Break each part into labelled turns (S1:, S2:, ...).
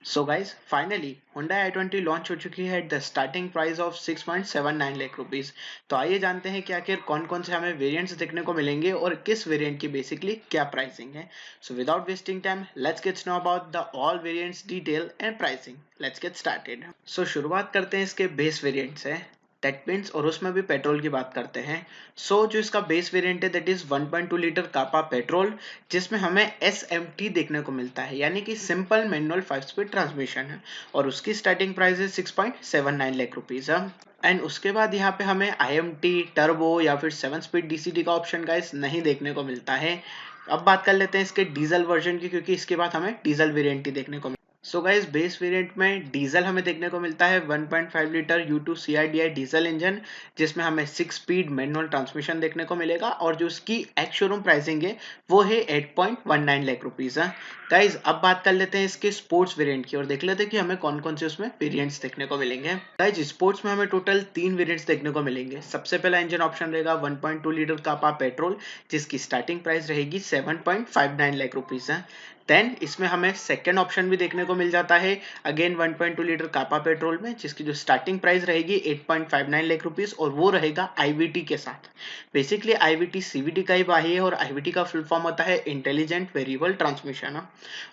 S1: So guys finally Hyundai i20 launch हो चुकी है at the starting price of 6.79 lakh rupees. तो आइए जानते हैं कि आखिर कौन कौन से हमें वेरिएंट्स देखने को मिलेंगे और किस वेरिएंट की बेसिकली क्या प्राइसिंग है। So without wasting time let's get know about the all variants detail and pricing. Let's get started. So शुरुआत करते हैं इसके बेस वेरिएंट से, दैट मीन्स, और उसमें भी पेट्रोल की बात करते हैं। जो इसका बेस वेरिएंट है that is 1.2 litre Kappa petrol, जिसमें हमें SMT देखने को मिलता है, यानी कि सिंपल मैनुअल 5 स्पीड ट्रांसमिशन है, और उसकी स्टार्टिंग प्राइस है 6.79 लाख रुपीज है। एंड उसके बाद यहाँ पे हमें IMT टर्बो या फिर 7 स्पीड DCT का ऑप्शन गाइस नहीं देखने को मिलता है। अब बात कर लेते हैं इसके डीजल वर्जन की, क्योंकि इसके बाद हमें डीजल वेरिएंट ही देखने को। सो गाइस बेस वेरिएंट में डीजल हमें देखने को मिलता है 1.5 litre U2 CRDI diesel engine, जिसमें हमें 6 स्पीड मैनुअल ट्रांसमिशन देखने को मिलेगा, और जो उसकी एक्स शोरूम प्राइसिंग है वो है 8.19 लाख रुपीज है। गाइस अब बात कर लेते हैं इसके स्पोर्ट्स वेरिएंट की और देख लेते हैं कि हमें कौन कौन से उसमें वेरिएंट्स देखने को मिलेंगे। गाइस स्पोर्ट्स में हमें टोटल 3 वेरिएंट्स देखने को मिलेंगे। सबसे पहला इंजन ऑप्शन रहेगा 1.2 लीटर कापा पेट्रोल, जिसकी स्टार्टिंग प्राइस रहेगी 7.59 लाख रुपीज है। देन इसमें हमें सेकेंड ऑप्शन भी देखने को मिल जाता है, अगेन 1.2 लीटर कापा पेट्रोल में, जिसकी जो स्टार्टिंग प्राइस रहेगी 8.59 लाख रुपीस, और वो रहेगा IVT के साथ। बेसिकली IVT CVT का ही बाही है, और IVT का फुल फॉर्म होता है इंटेलिजेंट वेरिएबल ट्रांसमिशन।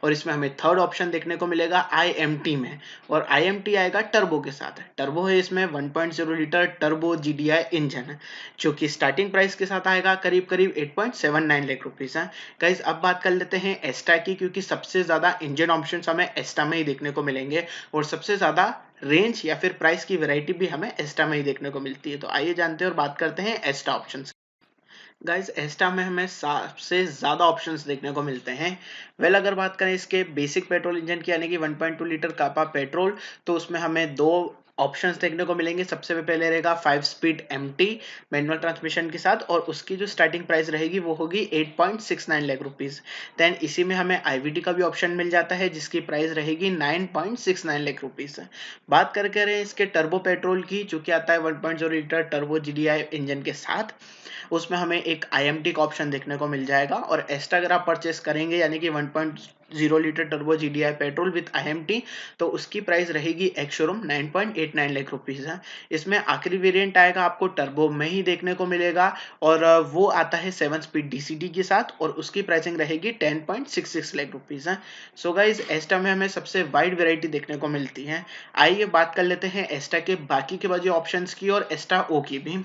S1: और इसमें हमें थर्ड ऑप्शन देखने को मिलेगा IMT में, और IMT आएगा टर्बो के साथ। टर्बो है इसमें 1.0 लीटर टर्बो GDI इंजन, जो कि स्टार्टिंग प्राइस के साथ आएगा करीब करीब 8.79 लाख रुपीस है। गाइस अब बात कर लेते हैं एस्टा की, क्योंकि सबसे ज्यादा इंजन ऑप्शंस हमें एस्टा में ही देखने को मिलेंगे, और सबसे ज्यादा रेंज या फिर प्राइस की वैरायटी भी हमें एस्टा में ही देखने को मिलती है। तो आइए जानते हैं और बात करते हैं एस्टा ऑप्शंस। गाइस एस्टा में हमें सबसे ज्यादा ऑप्शंस देखने को मिलते हैं। अगर बात करें इसके बेसिक पेट्रोल इंजन की, यानी कि 1.2 लीटर कापा पेट्रोल, तो उसमें हमें दो ऑप्शंस देखने को मिलेंगे। सबसे पहले रहेगा 5 स्पीड MT मैनुअल ट्रांसमिशन के साथ, और उसकी जो स्टार्टिंग प्राइस रहेगी वो होगी 8.69 लाख रुपीस। देन इसी में हमें IVT का भी ऑप्शन मिल जाता है, जिसकी प्राइस रहेगी 9.69 लाख रुपीस। बात करके रहे इसके टर्बो पेट्रोल की, जो कि आता है 1.0 लीटर टर्बो GDI इंजन के साथ, उसमें हमें एक IMT का ऑप्शन देखने को मिल जाएगा। और एक्स्ट्रा अगर आप परचेस करेंगे, यानी कि 1.0 litre turbo GDI petrol with IMT, तो उसकी प्राइस रहेगी एक्स शोरूम 9.89 लाख रुपीज है। इसमें आखिरी वेरिएंट आएगा आपको टर्बो में ही देखने को मिलेगा, और वो आता है 7 स्पीड DCT के साथ, और उसकी प्राइसिंग रहेगी 10.66 लाख रुपीज है। सो गाइज एस्टा में हमें सबसे वाइड वेरायटी देखने को मिलती है। आइए बात कर लेते हैं एस्टा के बाकी के बचे ऑप्शंस की और एस्टा O की भी।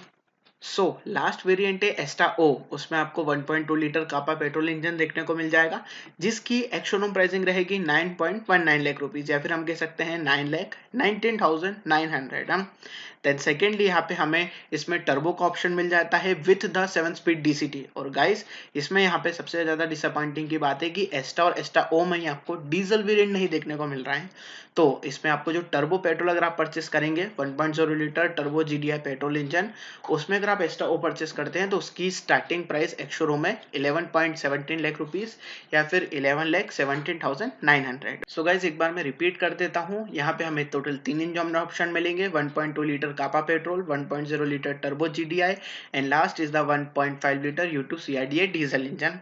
S1: लास्ट वेरिएंट है एस्टा ओ, उसमें आपको 1.2 लीटर कापा पेट्रोल इंजन देखने को मिल जाएगा, जिसकी एक्स शोरूम प्राइसिंग रहेगी 9.19 लाख रुपीज, या फिर हम कह सकते हैं 9,19,900। हम देन सेकेंडली यहाँ पे हमें इसमें टर्बो का ऑप्शन मिल जाता है विथ द 7 स्पीड DCT। और गाइस इसमें यहाँ पे सबसे ज्यादा डिसअपॉइंटिंग की बात है कि एस्टा और एस्टा ओ में ही आपको डीजल वेरिएंट नहीं देखने को मिल रहा है। तो इसमें आपको जो टर्बो पेट्रोल अगर आप परचेस करेंगे 1.0 litre turbo GDI petrol engine, उसमें अगर आप एस्टा ओ परचेस करते हैं तो उसकी स्टार्टिंग प्राइस एक्स शोरूम है 11.17 लाख रुपीस, या फिर 11,17,900। सो गाइज एक बार मैं रिपीट कर देता हूँ, यहाँ पे हमें टोटल 3 इंजन ऑप्शन मिलेंगे, 1.2 litre Kappa petrol, 1.0 litre turbo GDI, and last is the 1.5 litre U2 CRDI diesel engine.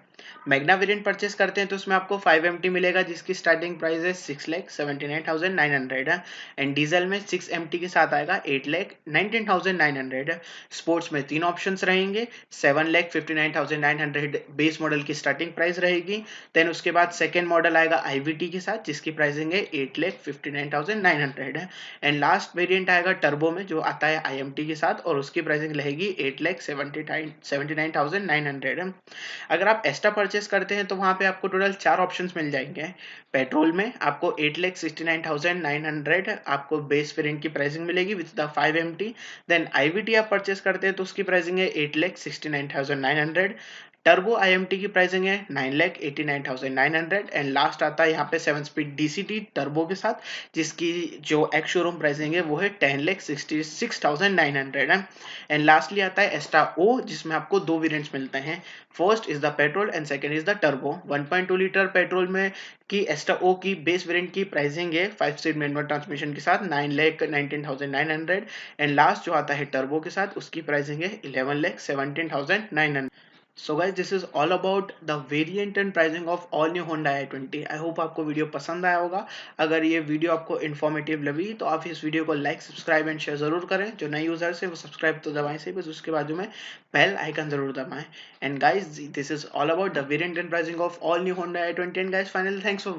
S1: Magna variant purchase करते हैं तो उसमें आपको 5MT मिलेगा, जिसकी स्टार्टिंग प्राइस है 6,79,900 है, एंड डीजल में 6MT के साथ आएगा 8,19,900 है। स्पोर्ट्स में 3 ऑप्शंस रहेंगे, 7,59,900 बेस मॉडल की स्टार्टिंग प्राइस रहेगी। देन उसके बाद सेकेंड मॉडल आएगा IVT के साथ, जिसकी प्राइसिंग है 8,59,900 है, एंड लास्ट वेरिएंट आएगा टर्बो में, जो आता है IMT के साथ, और उसकी प्राइसिंग रहेगी 8,79,900 है। अगर आप एक्स्ट्रा परचेस करते हैं तो वहां पे आपको टोटल 4 ऑप्शंस मिल जाएंगे। पेट्रोल में आपको 8,69,900 आपको बेस वेरिएंट की प्राइसिंग मिलेगी with the 5MT। Then IVT आप परचेस करते हैं तो उसकी प्राइसिंग है 8,69,900। टर्बो IMT की प्राइसिंग है 9,89,900, एंड लास्ट आता है यहाँ पे 7 स्पीड DCT टर्बो के साथ, जिसकी जो एक्स शोरूम प्राइसिंग है वो है 10,66,900 है। एंड लास्टली आता है एस्टा ओ, जिसमें आपको 2 वेरिएंट्स मिलते हैं, first is the petrol and second is the turbo. 1.2 litre petrol में की एस्टा ओ की बेस वेरिएंट की प्राइसिंग है 5 स्पीड मैनुअल ट्रांसमिशन के साथ 9,19,900, एंड लास्ट जो आता है टर्बो के साथ उसकी प्राइसिंग है 11,17,900। So guys this is all about the variant and pricing of all new Honda i20। I hope आपको वीडियो पसंद आया होगा। अगर ये वीडियो आपको इन्फॉर्मेटिव लगी तो आप इस वीडियो को लाइक सब्सक्राइब एंड शेयर जरूर करें। जो नए यूजर्स है वो सब्सक्राइब तो दबाएं से, बस उसके बाजू में बेल आइकन जरूर दबाएं। And guys this is all about the variant and pricing of all new Honda i20। And guys finally thanks for